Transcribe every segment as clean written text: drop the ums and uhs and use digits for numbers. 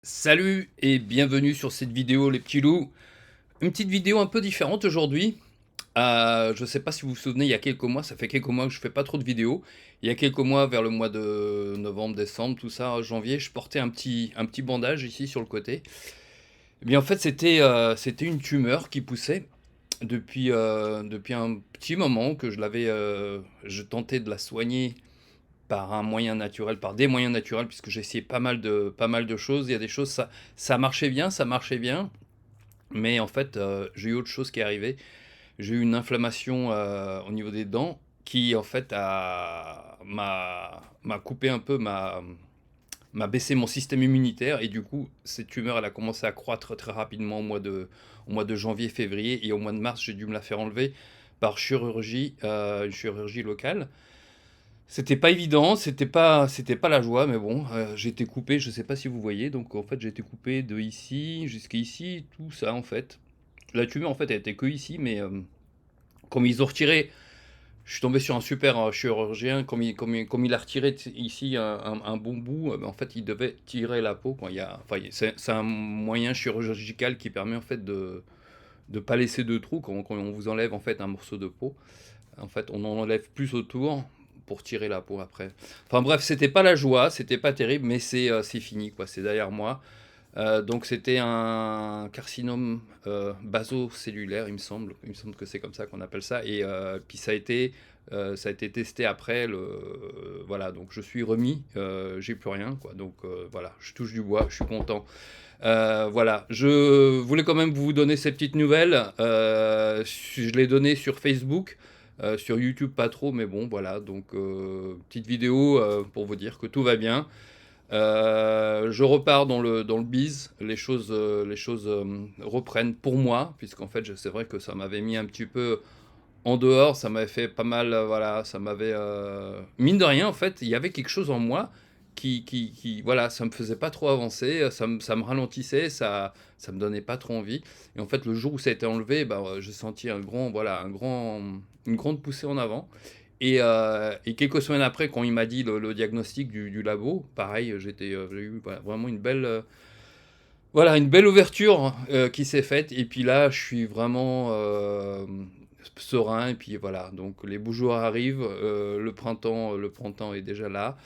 Salut et bienvenue sur cette vidéo les petits loups. Une petite vidéo un peu différente aujourd'hui. Je ne sais pas si vous vous souvenez, il y a quelques mois, ça fait quelques mois que je fais pas trop de vidéos. Il y a quelques mois, vers le mois de novembre, décembre, tout ça, janvier, je portais un petit bandage ici sur le côté. Eh bien en fait c'était une tumeur qui poussait depuis un petit moment que je tentais de la soigner par un moyen naturel, par des moyens naturels, puisque j'ai essayé pas mal de choses. Il y a des choses, ça marchait bien, mais en fait, j'ai eu autre chose qui est arrivé. J'ai eu une inflammation, au niveau des dents qui, en fait, m'a coupé un peu m'a baissé mon système immunitaire et du coup, cette tumeur, elle a commencé à croître très rapidement au mois de janvier, février et au mois de mars, j'ai dû me la faire enlever par chirurgie, une chirurgie locale. C'était pas évident, c'était pas la joie, mais bon, j'ai été coupé, je sais pas si vous voyez, donc en fait, j'ai été coupé de ici jusqu'ici, tout ça, en fait. La tumeur, en fait, elle était que ici, mais comme ils ont retiré, je suis tombé sur un super chirurgien, comme il a retiré ici un bon bout, en fait, il devait tirer la peau. Enfin, c'est un moyen chirurgical qui permet en fait de pas laisser de trous quand on vous enlève en fait un morceau de peau. En fait, on en enlève plus autour pour tirer la peau après. Enfin bref, c'était pas la joie, c'était pas terrible, mais c'est fini, quoi. C'est derrière moi. Donc c'était un carcinome basocellulaire, il me semble. Il me semble que c'est comme ça qu'on appelle ça. Et puis ça a été testé après. Voilà, donc je suis remis, j'ai plus rien, quoi. Donc voilà, je touche du bois, je suis content. Voilà, je voulais quand même vous donner ces petites nouvelles. Je l'ai donné sur Facebook, sur YouTube pas trop, mais bon, voilà. Donc petite vidéo pour vous dire que tout va bien. Je repars dans le biz. Les choses reprennent pour moi, puisqu'en fait, c'est vrai que ça m'avait mis un petit peu en dehors, ça m'avait fait pas mal, voilà, ça m'avait mine de rien, en fait, il y avait quelque chose en moi voilà, ça me faisait pas trop avancer, ça me ralentissait, ça me donnait pas trop envie. Et en fait, le jour où ça a été enlevé, bah, j'ai senti une grande poussée en avant. Et quelques semaines après, quand il m'a dit le diagnostic du labo, pareil, j'ai eu voilà, vraiment une belle ouverture qui s'est faite. Et puis là, je suis vraiment serein. Et puis voilà, donc les beaux jours arrivent, le printemps est déjà là.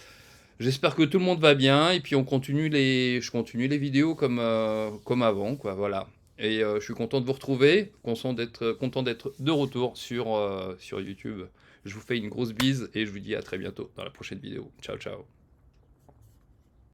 J'espère que tout le monde va bien. Et puis je continue les vidéos comme avant, quoi. Voilà. Et je suis content de vous retrouver, content d'être de retour sur YouTube. Je vous fais une grosse bise et je vous dis à très bientôt dans la prochaine vidéo. Ciao, ciao.